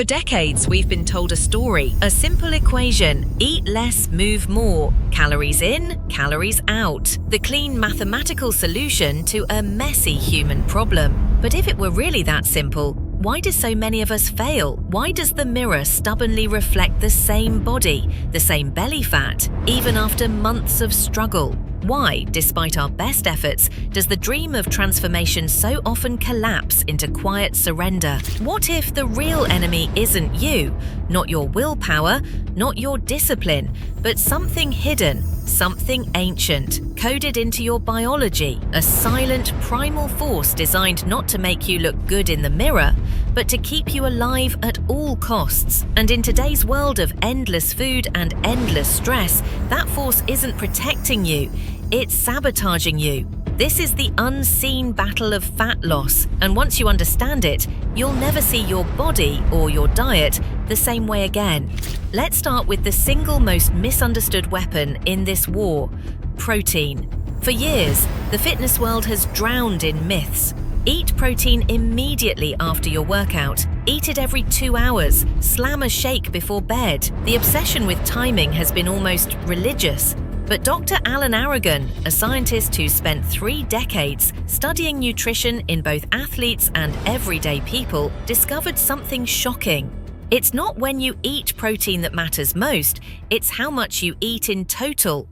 For decades, we've been told a story, a simple equation: eat less, move more. Calories in, calories out. The clean mathematical solution to a messy human problem. But if it were really that simple, why do so many of us fail? Why does the mirror stubbornly reflect the same body, the same belly fat, even after months of struggle? Why, despite our best efforts, does the dream of transformation so often collapse into quiet surrender? What if the real enemy isn't you, not your willpower, not your discipline, but something hidden, something ancient, coded into your biology, a silent, primal force designed not to make you look good in the mirror, but to keep you alive at all costs? And in today's world of endless food and endless stress, that force isn't protecting you, it's sabotaging you. This is the unseen battle of fat loss, and once you understand it, you'll never see your body or your diet the same way again. Let's start with the single most misunderstood weapon in this war: protein. For years, the fitness world has drowned in myths. Eat protein immediately after your workout. Eat it every 2 hours. Slam a shake before bed. The obsession with timing has been almost religious. But Dr. Alan Aragon, a scientist who spent 3 decades studying nutrition in both athletes and everyday people, discovered something shocking. It's not when you eat protein that matters most, it's how much you eat in total.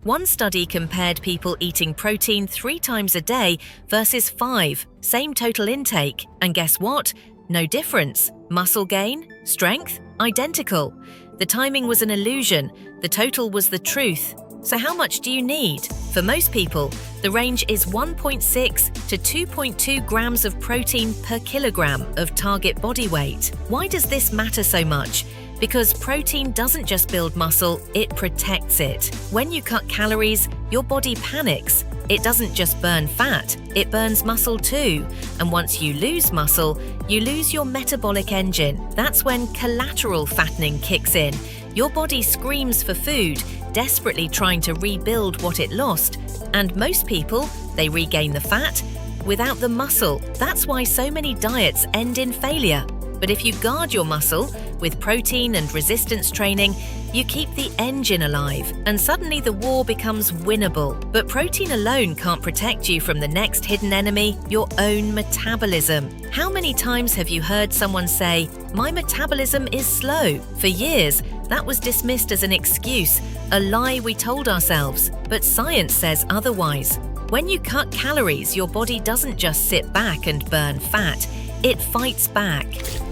One study compared people eating protein 3 times a day versus 5, same total intake, and guess what? No difference. Muscle gain, strength, identical. The timing was an illusion, the total was the truth. So how much do you need? For most people, the range is 1.6 to 2.2 grams of protein per kilogram of target body weight. Why does this matter so much? Because protein doesn't just build muscle, it protects it. When you cut calories, your body panics. It doesn't just burn fat, it burns muscle too. And once you lose muscle, you lose your metabolic engine. That's when collateral fattening kicks in. Your body screams for food, desperately trying to rebuild what it lost. And most people, they regain the fat without the muscle. That's why so many diets end in failure. But if you guard your muscle with protein and resistance training, you keep the engine alive, and suddenly the war becomes winnable. But protein alone can't protect you from the next hidden enemy, your own metabolism. How many times have you heard someone say, "My metabolism is slow"? For years, that was dismissed as an excuse, a lie we told ourselves. But science says otherwise. When you cut calories, your body doesn't just sit back and burn fat, it fights back.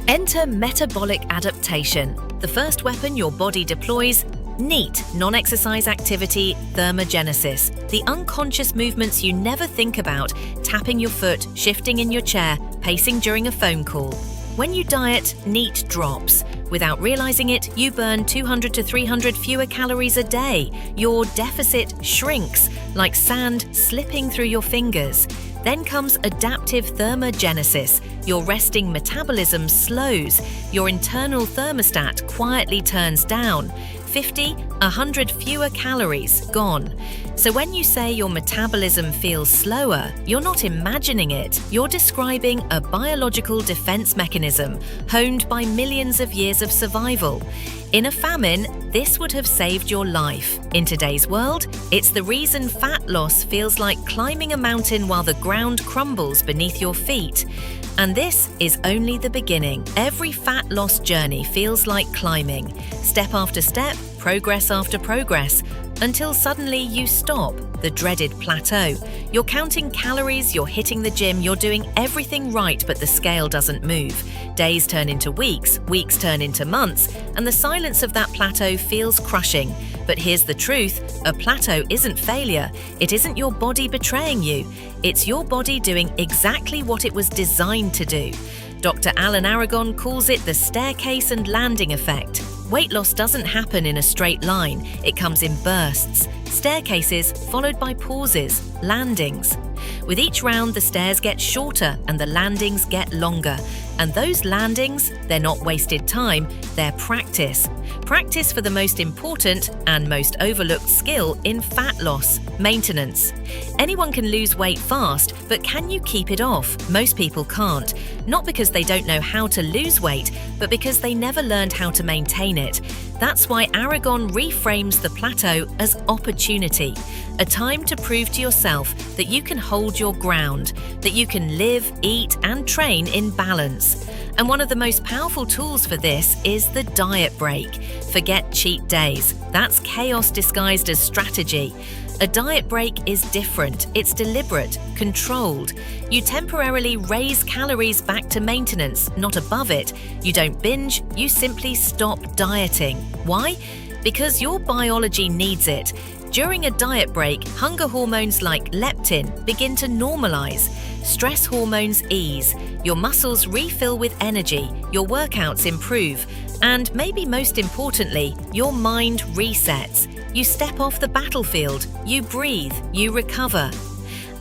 Enter metabolic adaptation, the first weapon your body deploys. NEAT, non-exercise activity thermogenesis, the unconscious movements you never think about, tapping your foot, shifting in your chair, pacing during a phone call. When you diet, NEAT drops. Without realizing it, you burn 200 to 300 fewer calories a day. Your deficit shrinks, like sand slipping through your fingers. Then comes adaptive thermogenesis. Your resting metabolism slows. Your internal thermostat quietly turns down. 50, 100 fewer calories gone. So when you say your metabolism feels slower, you're not imagining it. You're describing a biological defense mechanism honed by millions of years of survival. In a famine, this would have saved your life. In today's world, it's the reason fat loss feels like climbing a mountain while the ground crumbles beneath your feet. And this is only the beginning. Every fat loss journey feels like climbing, step after step, progress after progress, until suddenly you stop, the dreaded plateau. You're counting calories, you're hitting the gym, you're doing everything right, but the scale doesn't move. Days turn into weeks, weeks turn into months, and the silence of that plateau feels crushing. But here's the truth, a plateau isn't failure. It isn't your body betraying you. It's your body doing exactly what it was designed to do. Dr. Alan Aragon calls it the staircase and landing effect. Weight loss doesn't happen in a straight line, it comes in bursts. Staircases followed by pauses, landings. With each round, the stairs get shorter and the landings get longer. And those landings, they're not wasted time, they're practice. Practice for the most important and most overlooked skill in fat loss: maintenance. Anyone can lose weight fast, but can you keep it off? Most people can't. Not because they don't know how to lose weight, but because they never learned how to maintain it. That's why Aragon reframes the plateau as opportunity, a time to prove to yourself that you can hold your ground, that you can live, eat, and train in balance. And one of the most powerful tools for this is the diet break. Forget cheat days. That's chaos disguised as strategy. A diet break is different. It's deliberate, controlled. You temporarily raise calories back to maintenance, not above it. You don't binge, you simply stop dieting. Why? Because your biology needs it. During a diet break, hunger hormones like leptin begin to normalize. Stress hormones ease. Your muscles refill with energy. Your workouts improve. And maybe most importantly, your mind resets. You step off the battlefield. You breathe. You recover.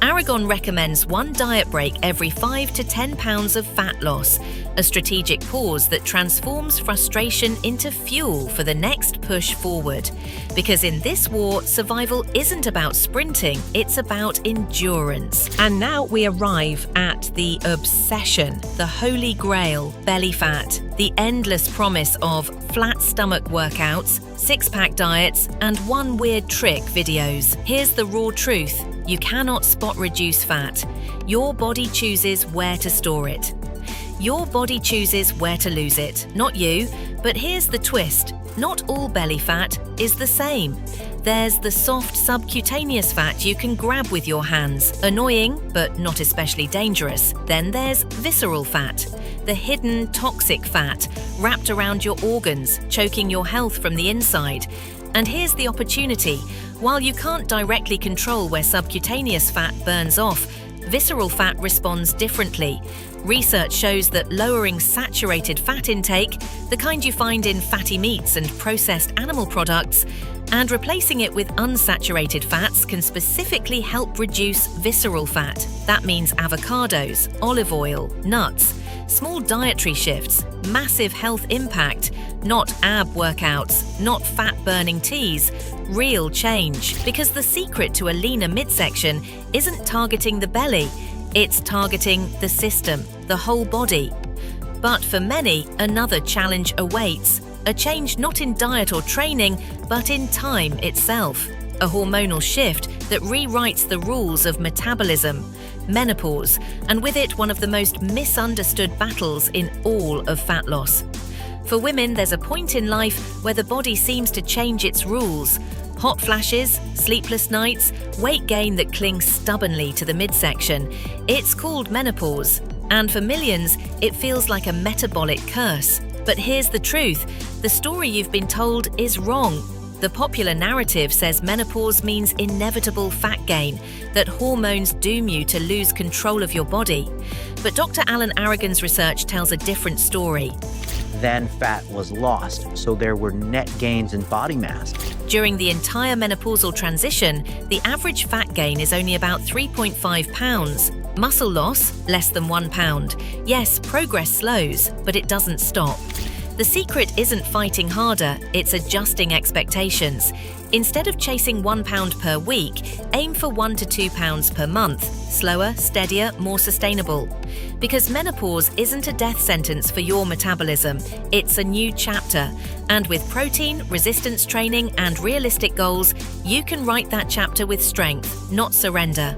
Aragon recommends one diet break every 5 to 10 pounds of fat loss, a strategic pause that transforms frustration into fuel for the next push forward. Because in this war, survival isn't about sprinting, it's about endurance. And now we arrive at the obsession, the holy grail, belly fat, the endless promise of flat stomach workouts, six-pack diets, and one weird trick videos. Here's the raw truth. You cannot spot reduce fat. Your body chooses where to store it. Your body chooses where to lose it, not you. But here's the twist. Not all belly fat is the same. There's the soft subcutaneous fat you can grab with your hands. Annoying, but not especially dangerous. Then there's visceral fat, the hidden toxic fat wrapped around your organs, choking your health from the inside. And here's the opportunity. While you can't directly control where subcutaneous fat burns off, visceral fat responds differently. Research shows that lowering saturated fat intake, the kind you find in fatty meats and processed animal products, and replacing it with unsaturated fats can specifically help reduce visceral fat. That means avocados, olive oil, nuts. Small dietary shifts, massive health impact, not ab workouts, not fat-burning teas, real change. Because the secret to a leaner midsection isn't targeting the belly, it's targeting the system, the whole body. But for many, another challenge awaits, a change not in diet or training, but in time itself. A hormonal shift that rewrites the rules of metabolism, menopause, and with it one of the most misunderstood battles in all of fat loss. For women, there's a point in life where the body seems to change its rules. Hot flashes, sleepless nights, weight gain that clings stubbornly to the midsection. It's called menopause, and for millions, it feels like a metabolic curse. But here's the truth. The story you've been told is wrong. The popular narrative says menopause means inevitable fat gain, that hormones doom you to lose control of your body. But Dr. Alan Aragon's research tells a different story. Then fat was lost, so there were net gains in body mass. During the entire menopausal transition, the average fat gain is only about 3.5 pounds. Muscle loss, less than 1 pound. Yes, progress slows, but it doesn't stop. The secret isn't fighting harder, it's adjusting expectations. Instead of chasing 1 pound per week, aim for 1 to 2 pounds per month. Slower, steadier, more sustainable. Because menopause isn't a death sentence for your metabolism, it's a new chapter. And with protein, resistance training, and realistic goals, you can write that chapter with strength, not surrender.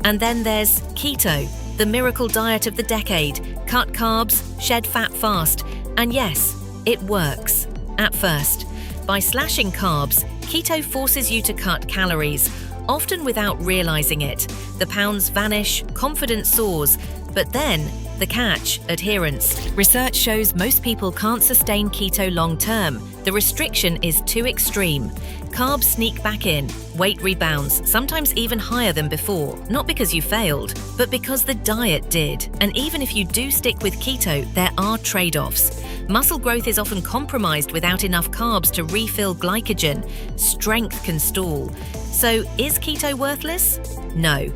And then there's Keto, the miracle diet of the decade. Cut carbs, shed fat fast. And yes, it works. At first, by slashing carbs, keto forces you to cut calories, often without realizing it. The pounds vanish, confidence soars, but then the catch, adherence. Research shows most people can't sustain keto long term. The restriction is too extreme. Carbs sneak back in, weight rebounds, sometimes even higher than before, not because you failed, but because the diet did. And even if you do stick with keto, there are trade-offs. Muscle growth is often compromised without enough carbs to refill glycogen. Strength can stall. So is keto worthless? No.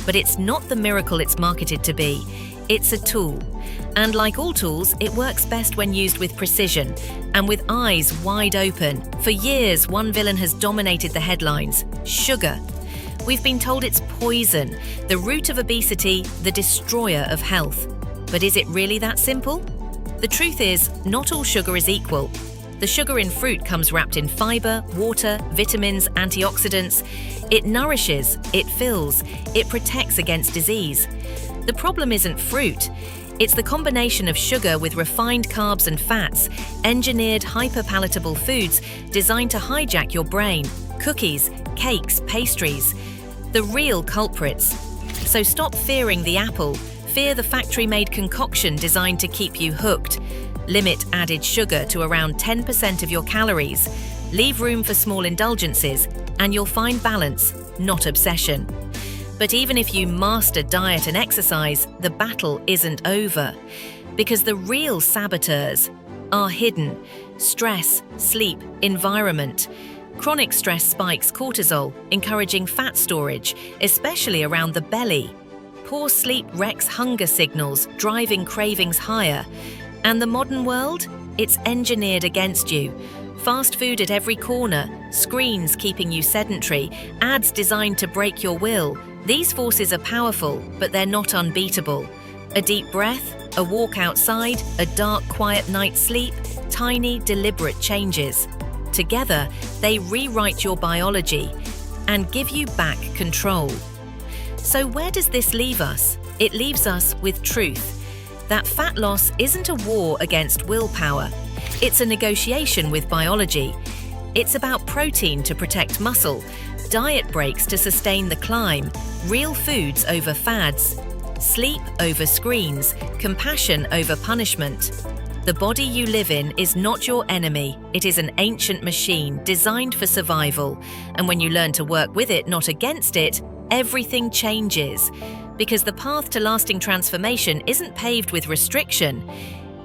But it's not the miracle it's marketed to be. It's a tool. And like all tools, it works best when used with precision and with eyes wide open. For years, one villain has dominated the headlines: sugar. We've been told it's poison, the root of obesity, the destroyer of health. But is it really that simple? The truth is, not all sugar is equal. The sugar in fruit comes wrapped in fiber, water, vitamins, antioxidants. It nourishes, it fills, it protects against disease. The problem isn't fruit. It's the combination of sugar with refined carbs and fats, engineered hyperpalatable foods designed to hijack your brain, cookies, cakes, pastries. The real culprits. So stop fearing the apple, fear the factory-made concoction designed to keep you hooked. Limit added sugar to around 10% of your calories. Leave room for small indulgences, and you'll find balance, not obsession. But even if you master diet and exercise, the battle isn't over. Because the real saboteurs are hidden: stress, sleep, environment. Chronic stress spikes cortisol, encouraging fat storage, especially around the belly. Poor sleep wrecks hunger signals, driving cravings higher. And the modern world? It's engineered against you. Fast food at every corner, screens keeping you sedentary, ads designed to break your will. These forces are powerful, but they're not unbeatable. A deep breath, a walk outside, a dark, quiet night's sleep, tiny, deliberate changes. Together, they rewrite your biology and give you back control. So where does this leave us? It leaves us with truth. That fat loss isn't a war against willpower. It's a negotiation with biology. It's about protein to protect muscle, diet breaks to sustain the climb, real foods over fads, sleep over screens, compassion over punishment. The body you live in is not your enemy. It is an ancient machine designed for survival. And when you learn to work with it, not against it, everything changes. Because the path to lasting transformation isn't paved with restriction.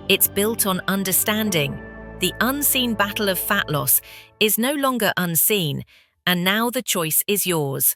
It's built on understanding. The unseen battle of fat loss is no longer unseen, and now the choice is yours.